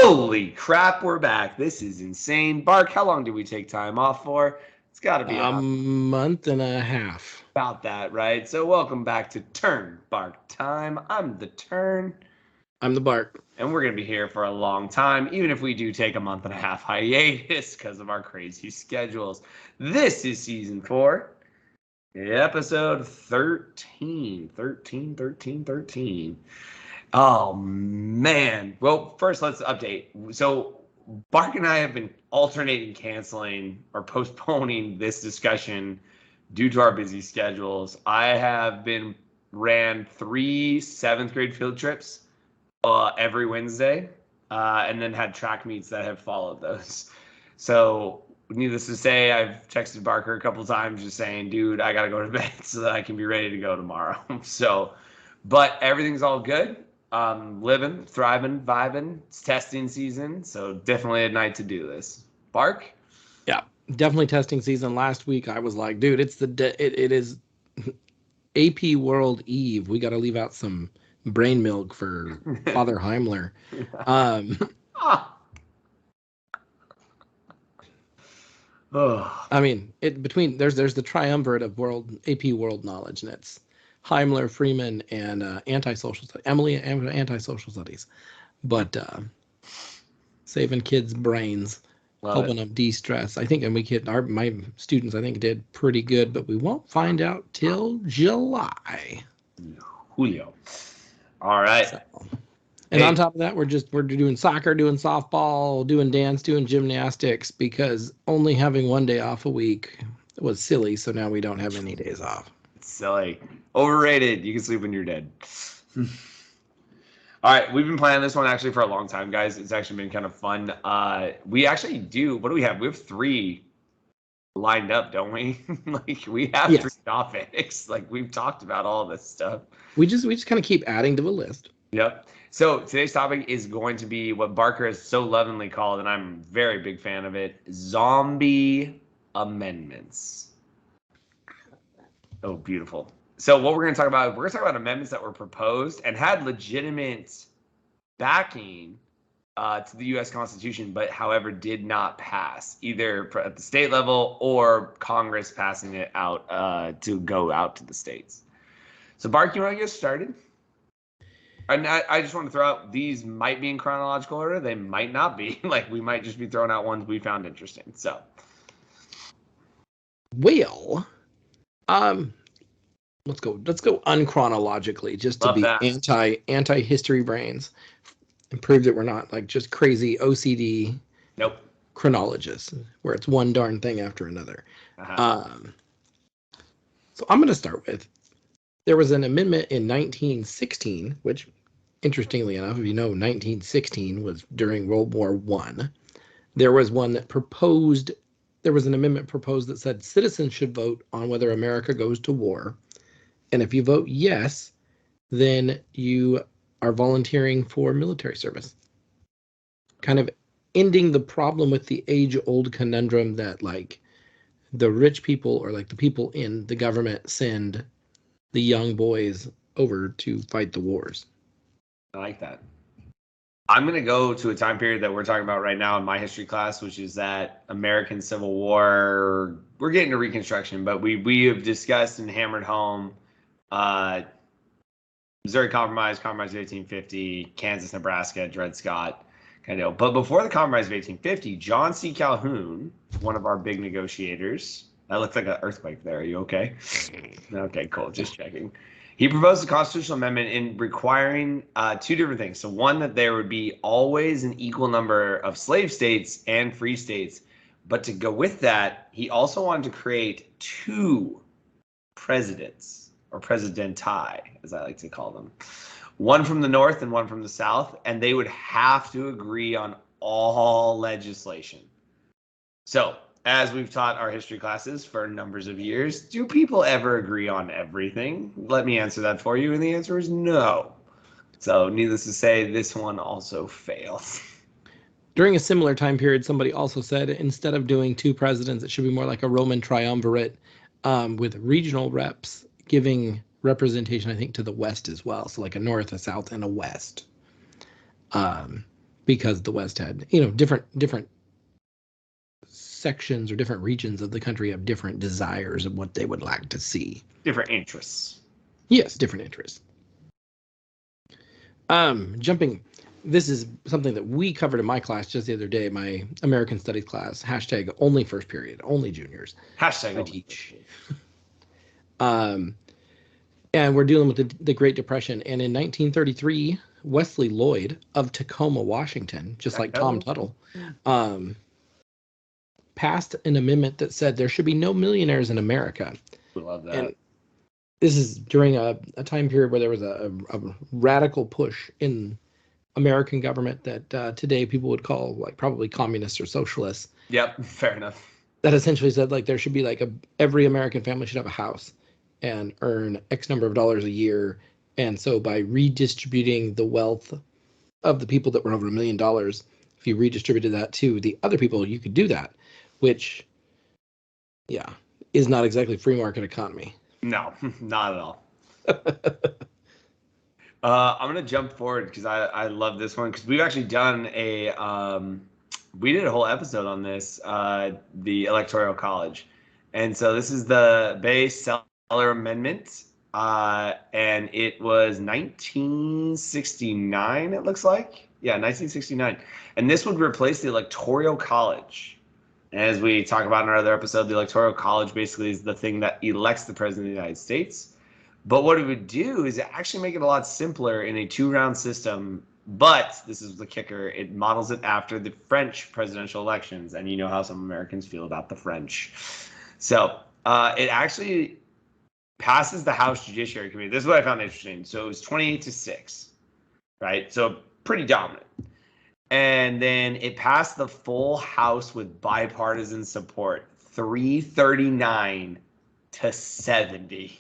Holy crap, we're back. This is insane. Bark, how long did we take time off for? It's got to be A month and a half. about that, right? So welcome back to Turn Bark Time. I'm the Turn, I'm the Bark. and we're going to be here for a long time, even if we do take a month and a half hiatus because of our crazy schedules. This is season 4, episode 13. 13. Oh, man. Well, first, let's update. So, Bark and I have been alternating canceling or postponing this discussion due to our busy schedules. I have ran 3 7th grade field trips every Wednesday, and then had track meets that have followed those. So, needless to say, I've texted Barker a couple times just saying, dude, I got to go to bed so that I can be ready to go tomorrow. But everything's all good. Living, thriving, vibing. It's testing season, so definitely a night to do this. Bark? Yeah, definitely testing season. Last week I was like, dude, it is AP World Eve. We got to leave out some brain milk for Father Heimler. I mean, there's the triumvirate of AP World knowledge, and it's Heimler, Freeman, and anti-social studies. Emily, anti-social studies, but saving kids' brains, helping them de-stress. I think, and my students, I think, did pretty good, but we won't find out till July. Julio. All right. So, and on top of that, we're doing soccer, doing softball, doing dance, doing gymnastics, because only having one day off a week was silly. So now we don't have any days off. It's silly. Overrated. You can sleep when you're dead. All right, we've been planning this one actually for a long time, guys. It's actually been kind of fun. We actually do. What do we have? We have 3 lined up, don't we? We have 3 topics. We've talked about all this stuff. We just kind of keep adding to the list. Yep. So today's topic is going to be what Barker has so lovingly called, and I'm a very big fan of it, zombie amendments. Oh, beautiful. So what we're going to talk about amendments that were proposed and had legitimate backing to the U.S. Constitution, but however did not pass either at the state level or Congress passing it out to go out to the states. So Bark, you want to get started? And I just want to throw out, these might be in chronological order. They might not be. We might just be throwing out ones we found interesting. So, well, let's go unchronologically, just to be anti-history brains, and prove that we're not just crazy OCD chronologists, where it's one darn thing after another. So I'm going to start with, there was an amendment in 1916, which, interestingly enough, if you know, 1916 was during World War I. There was an amendment proposed that said citizens should vote on whether America goes to war. And if you vote yes, then you are volunteering for military service. Kind of ending the problem with the age-old conundrum that the rich people or the people in the government send the young boys over to fight the wars. I like that. I'm going to go to a time period that we're talking about right now in my history class, which is that American Civil War. We're getting to Reconstruction, but we have discussed and hammered home Missouri Compromise of 1850, Kansas, Nebraska, Dred Scott, kind of. But before the Compromise of 1850, John C. Calhoun, one of our big negotiators. That looks like an earthquake there. Are you okay? Okay, cool. Just checking. He proposed a constitutional amendment in requiring 2 different things. So one, that there would be always an equal number of slave states and free states. But to go with that, he also wanted to create 2 presidents, or presidenti, as I like to call them. One from the north and one from the south. And they would have to agree on all legislation. So, as we've taught our history classes for numbers of years, do people ever agree on everything? Let me answer that for you, and the answer is no. So, needless to say, this one also fails. During a similar time period, somebody also said instead of doing 2 presidents, it should be more like a Roman triumvirate with regional reps giving representation, I think, to the West as well. So like a North, a South, and a West. because the West had, different sections or different regions of the country have different desires of what they would like to see. Different interests. Yes, different interests. Jumping, this is something that we covered in my class just the other day, my American Studies class, hashtag only first period, only juniors. Hashtag I teach. And we're dealing with the Great Depression. And in 1933, Wesley Lloyd of Tacoma, Washington, just like Tom Tuttle, passed an amendment that said there should be no millionaires in America. We love that. And this is during a time period where there was a radical push in American government that today people would call like probably communists or socialists. Yep, fair enough. That essentially said like there should be like every American family should have a house and earn X number of dollars a year. And so by redistributing the wealth of the people that were over $1 million, if you redistributed that to the other people, you could do that, which, yeah, is not exactly free market economy. No, not at all. I'm going to jump forward because I love this one because we've actually done we did a whole episode on this, the Electoral College. And so this is the Bayh-Celler Amendment, and it was 1969, it looks like. Yeah, 1969. And this would replace the Electoral College. As we talk about in our other episode, the Electoral College basically is the thing that elects the President of the United States. But what it would do is actually make it a lot simpler in a 2-round system. But this is the kicker. It models it after the French presidential elections. And you know how some Americans feel about the French. So it actually passes the House Judiciary Committee. This is what I found interesting. So it was 28-6, right? So pretty dominant. And then it passed the full House with bipartisan support, 339-70.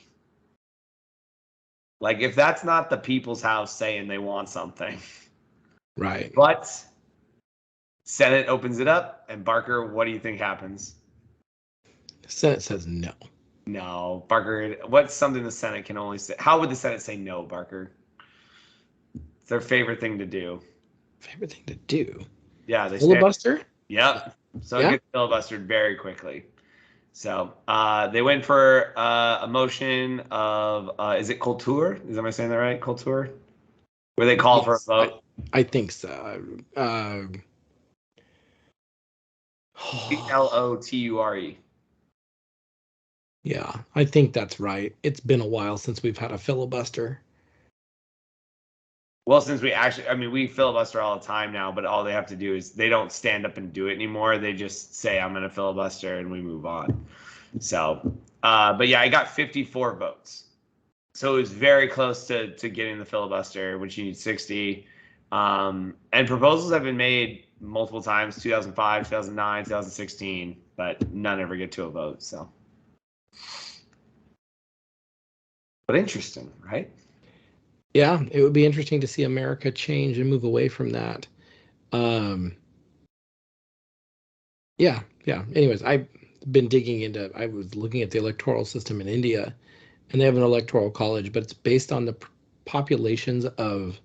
Like, if that's not the people's house saying they want something. Right. But Senate opens it up, and Barker, what do you think happens? The Senate says no. No, Barker, what's something the Senate can only say? How would the Senate say no, Barker? It's their favorite thing to do. Favorite thing to do? Yeah, they filibuster? Yep. So it gets filibustered very quickly. So they went for a motion of, is it Kultur? Am I saying that right? Kultur? Where they call for a vote? I think so. L-O-T-U-R-E. Yeah, I think that's right. It's been a while since we've had a filibuster. Well, since we filibuster all the time now, but all they have to do is they don't stand up and do it anymore. They just say, I'm going to filibuster, and we move on. So, but yeah, I got 54 votes. So it was very close to getting the filibuster, which you need 60. And proposals have been made multiple times, 2005, 2009, 2016, but none ever get to a vote. So, but interesting, right? Yeah, it would be interesting to see America change and move away from that. Yeah. Anyways, I've been I was looking at the electoral system in India, and they have an electoral college, but it's based on the populations of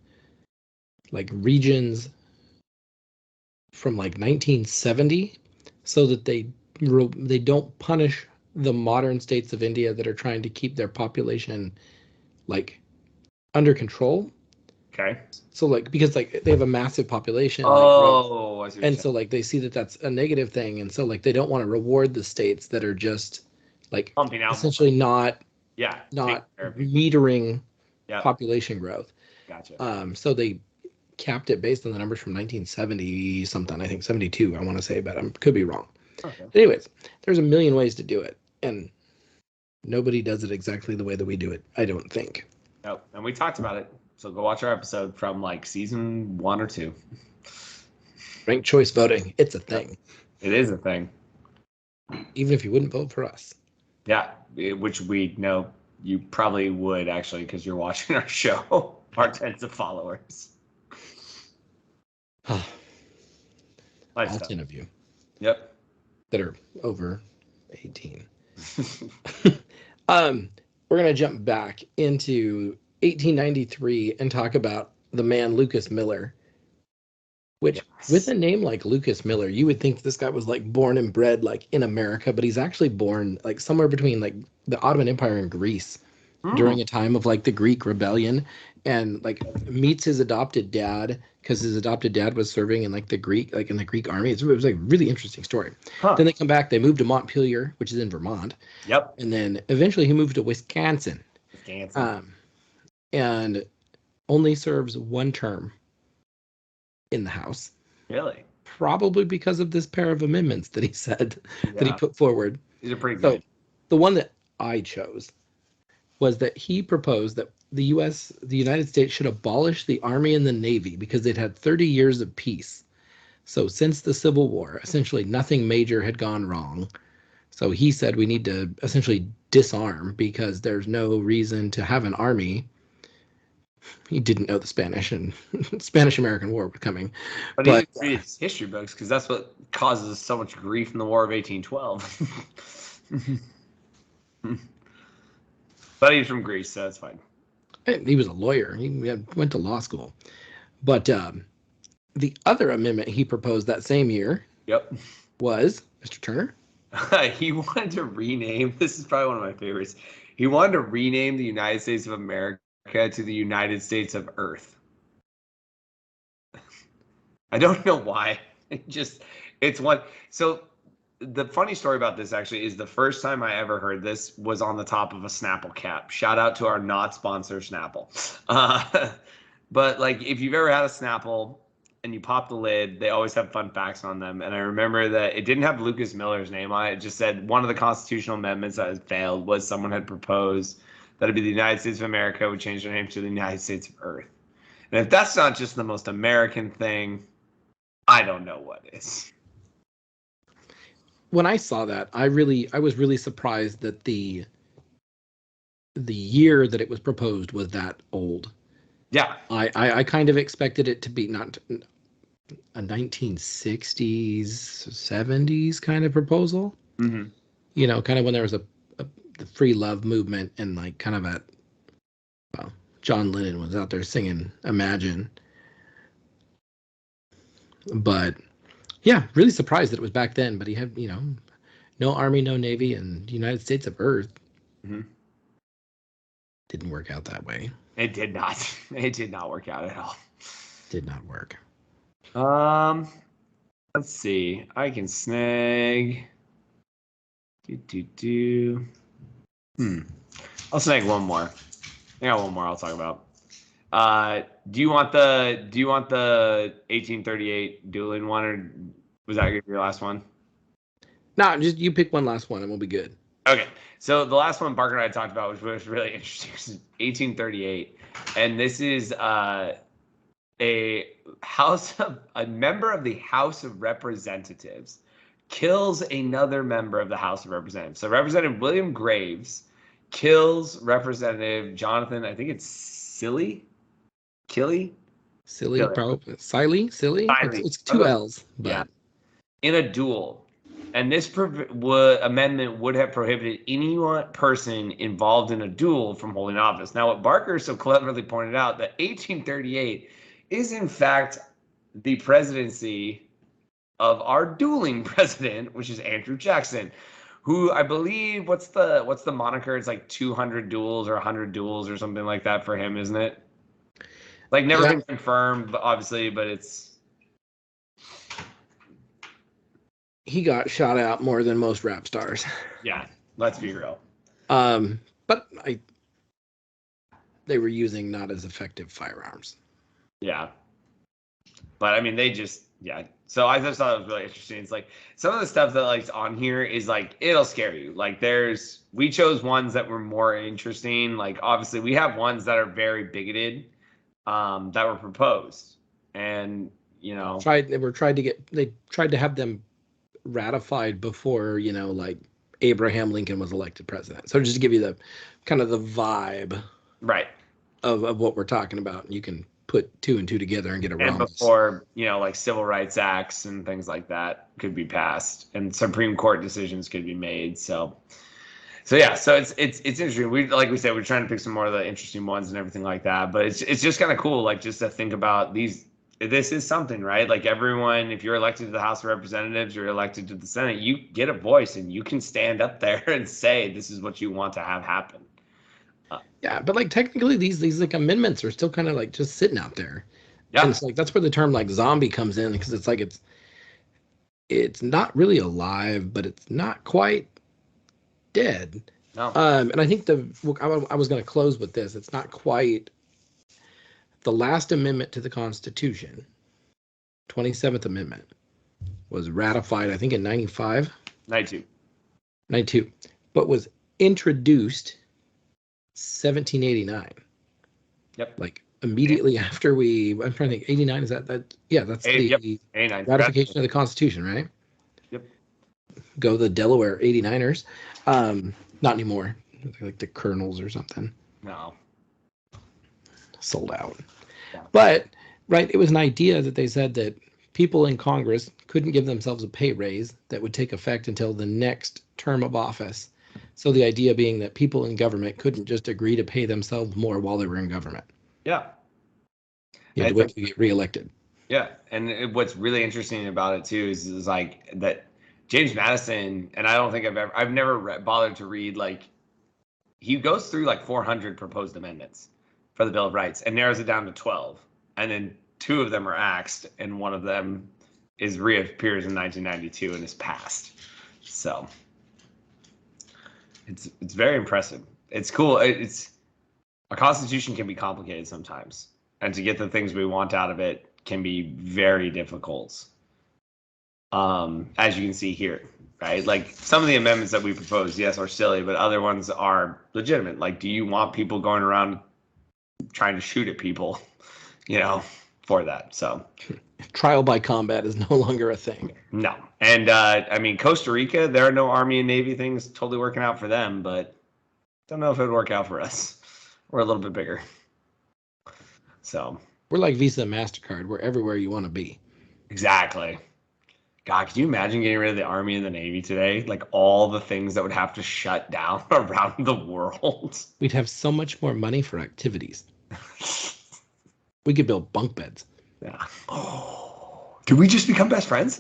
like regions from like 1970, so that they don't punish the modern states of India that are trying to keep their population like under control. Okay. So like, because like they have a massive population. Oh, I see. And so like they see that that's a negative thing, and so like they don't want to reward the states that are just like pumping out essentially more. not metering population growth. Gotcha. So they capped it based on the numbers from 1970 something. I think 72. I want to say, but I could be wrong. Okay. Anyways, there's a million ways to do it, and nobody does it exactly the way that we do it, I don't think. Nope. And we talked about it. So go watch our episode from like season 1 or 2. Ranked choice voting. It's a thing. It is a thing. Even if you wouldn't vote for us. Yeah. Which we know you probably would actually, because you're watching our show. Our tens of followers. All 10 of you. Yep. That are over 18. We're going to jump back into 1893 and talk about the man Lucas Miller. Which, with a name like Lucas Miller, you would think this guy was like born and bred like in America, but he's actually born like somewhere between like the Ottoman Empire and Greece during a time of like the Greek rebellion, and like meets his adopted dad because his adopted dad was serving in like the Greek like in the Greek army. It was like a really interesting story. Then they come back, they move to Montpelier, which is in Vermont. Yep. And then eventually he moved to Wisconsin. And only serves one term in the House. Really? Probably because of this pair of amendments that he said that he put forward. These are pretty good. So the one that I chose was that he proposed that the United States should abolish the Army and the Navy because they'd had 30 years of peace. So since the Civil War, essentially nothing major had gone wrong. So he said we need to essentially disarm because there's no reason to have an army. He didn't know the Spanish and Spanish-American War was coming. But he didn't read his history books because that's what causes us so much grief in the War of 1812. But he's from Greece, so that's fine. He was a lawyer. He went to law school. But the other amendment he proposed that same year was, Mr. Turner? He wanted to rename, this is probably one of my favorites, he wanted to rename the United States of America to the United States of Earth. I don't know why. It's one. So the funny story about this actually is the first time I ever heard this was on the top of a Snapple cap. Shout out to our not sponsor Snapple. But like if you've ever had a Snapple and you pop the lid, they always have fun facts on them. And I remember that it didn't have Lucas Miller's name on it. It just said one of the constitutional amendments that had failed was someone had proposed that it'd be the United States of America would change their name to the United States of Earth. And if that's not just the most American thing, I don't know what is. When I saw that, I was really surprised that the year that it was proposed was that old. Yeah. I kind of expected it to be not a 1960s, 70s kind of proposal. Mm-hmm. You know, kind of when there was the free love movement and like kind of John Lennon was out there singing Imagine. But yeah, really surprised that it was back then, but he had, no Army, no Navy, and United States of Earth. Mm-hmm. Didn't work out that way. It did not. It did not work out at all. Did not work. Let's see. I can snag. I'll snag one more. I got one more I'll talk about. Do you want the 1838 dueling one, or was that your last one? No, just you pick one last one and we'll be good. Okay. So the last one Barker and I talked about, which was really interesting, was 1838. And this is a member of the House of Representatives kills another member of the House of Representatives. So Representative William Graves kills Representative Jonathan, I think it's Silly? Probably. Silly? It's two L's. But. Yeah. In a duel. And this amendment would have prohibited any person involved in a duel from holding office. Now, what Barker so cleverly pointed out, that 1838 is in fact the presidency of our dueling president, which is Andrew Jackson, who I believe, what's the moniker? It's like 200 duels or 100 duels or something like that for him, isn't it? Like never been confirmed, obviously, but it's. He got shot out more than most rap stars. Yeah, let's be real. But they were using not as effective firearms. Yeah. But I mean, So I just thought it was really interesting. It's like some of the stuff that like on here is like, it'll scare you. Like we chose ones that were more interesting. Like obviously we have ones that are very bigoted, that were proposed, and they tried to have them ratified before like Abraham Lincoln was elected president. So just to give you the kind of the vibe right of what we're talking about, you can put two and two together and get a and before like civil rights acts and things like that could be passed and Supreme Court decisions could be made. So yeah, so it's interesting. Like we said, we're trying to pick some more of the interesting ones and everything like that, but it's just kind of cool, like just to think about these this is something, right? Like everyone, if you're elected to the House of Representatives, you're elected to the Senate, you get a voice and you can stand up there and say, this is what you want to have happen. Yeah, but like technically these like amendments are still kind of like just sitting out there. Yeah. And it's like that's where the term like zombie comes in, because it's like it's not really alive, but it's not quite dead. No. And I think I was going to close with this. It's not quite the last amendment to the Constitution. 27th Amendment was ratified, I think, in 95. 92. 92, but was introduced 1789. Yep. Like immediately after I'm trying to think, 89, is that? Yeah, that's the Yep. 89. ratification of the Constitution, right? Yep. Go the Delaware 89ers. Not anymore. Like the Colonels or something. No. Sold out. Yeah. But, right, it was an idea that they said that people in Congress couldn't give themselves a pay raise that would take effect until the next term of office. So the idea being that people in government couldn't just agree to pay themselves more while they were in government. Yeah. You had to wait to get reelected. Yeah. And what's really interesting about it too is like that James Madison, and I don't think I've never bothered to read, like, he goes through like 400 proposed amendments for the Bill of Rights and narrows it down to 12. And then 2 of them are axed, and one of them reappears in 1992 and is passed. So it's very impressive. It's cool. Our Constitution can be complicated sometimes, and to get the things we want out of it can be very difficult. As you can see here, right? Like some of the amendments that we propose, yes, are silly, but other ones are legitimate. Like, do you want people going around trying to shoot at people, for that? So trial by combat is no longer a thing. No. And I mean, Costa Rica, there are no Army and Navy things totally working out for them, but don't know if it would work out for us. We're a little bit bigger. So we're like Visa and MasterCard. We're everywhere you want to be. Exactly. God, could you imagine getting rid of the Army and the Navy today? Like all the things that would have to shut down around the world. We'd have so much more money for activities. We could build bunk beds. Yeah. Oh, did we just become best friends?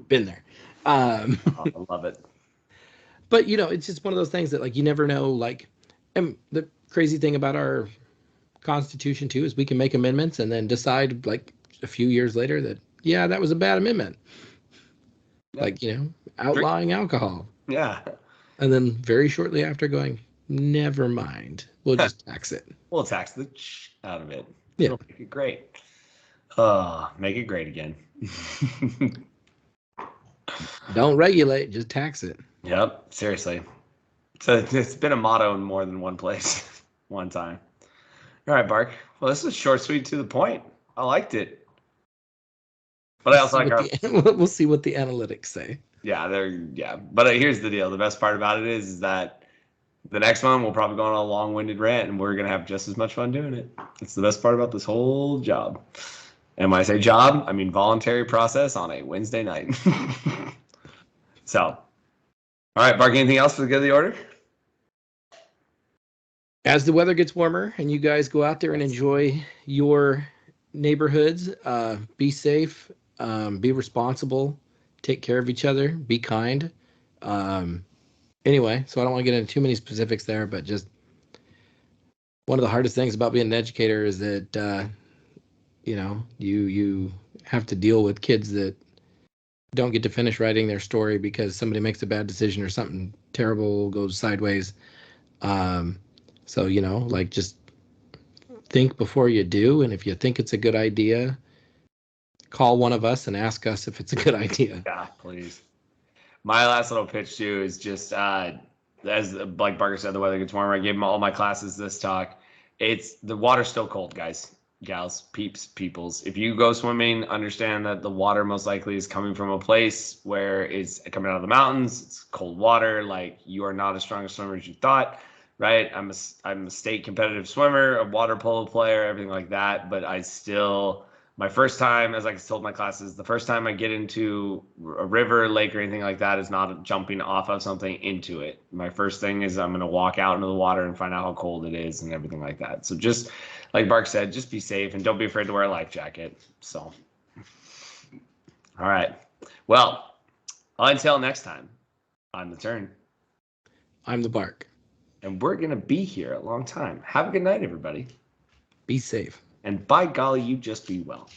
Been there. I love it. But, it's just one of those things that, like, you never know, like, and the crazy thing about our Constitution, too, is we can make amendments and then decide, like, a few years later that, yeah, that was a bad amendment. Yep. Like, outlawing alcohol. Yeah. And then very shortly after going, never mind. We'll just tax it. We'll tax the out of it. Yeah. It'll make it great. Make it great again. Don't regulate, just tax it. Yep, seriously. So it's been a motto in more than one place, one time. All right, Bark. Well, this is short, sweet, to the point. I liked it. But I also like we'll see what the analytics say. Yeah, But here's the deal. The best part about it is that the next one we'll probably go on a long-winded rant, and we're gonna have just as much fun doing it. It's the best part about this whole job. And when I say job, I mean voluntary process on a Wednesday night. So, all right, Bark, anything else for the good of the order? As the weather gets warmer and you guys go out there and enjoy your neighborhoods, be safe, be responsible, take care of each other, be kind. Anyway, so I don't want to get into too many specifics there, but just one of the hardest things about being an educator is that, you have to deal with kids that don't get to finish writing their story because somebody makes a bad decision or something terrible goes sideways. So, like just think before you do. And if you think it's a good idea, call one of us and ask us if it's a good idea. Yeah, please. My last little pitch too is just, as like Barker said, the weather gets warmer. I gave them all my classes this talk. The water's still cold, guys, gals, peeps, peoples. If you go swimming, understand that the water most likely is coming from a place where it's coming out of the mountains. It's cold water. Like, you are not as strong a swimmer as you thought, right? I'm a state competitive swimmer, a water polo player, everything like that. But I still My first time, as I told my classes, the first time I get into a river, lake, or anything like that is not jumping off of something into it. My first thing is I'm going to walk out into the water and find out how cold it is and everything like that. So just like Bark said, just be safe and don't be afraid to wear a life jacket. So, all right. Well, until next time, I'm the Turn. I'm the Bark. And we're going to be here a long time. Have a good night, everybody. Be safe. And by golly, you just be well.